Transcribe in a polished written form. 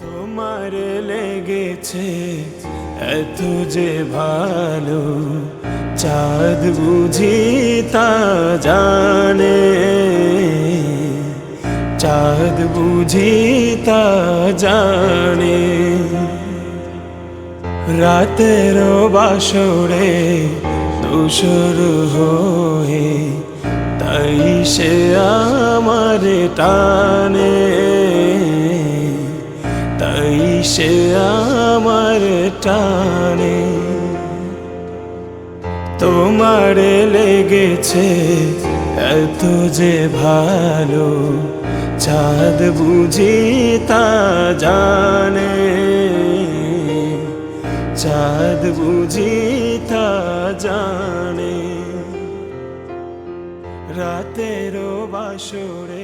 তোমার লেগেছে এত যে ভালো, চাঁদ বুঝি তা জানে, চাঁদ বুঝি তা জানে। রাতের বাসরে দোসর হয়ে তাই সে আমার টানে, তাই সে আমার টানে। তোমার লেগেছে এত যে ভালো, চাঁদ বুঝি তা জানে, চাঁদ বুঝি তা জানে। রাতের বাসরে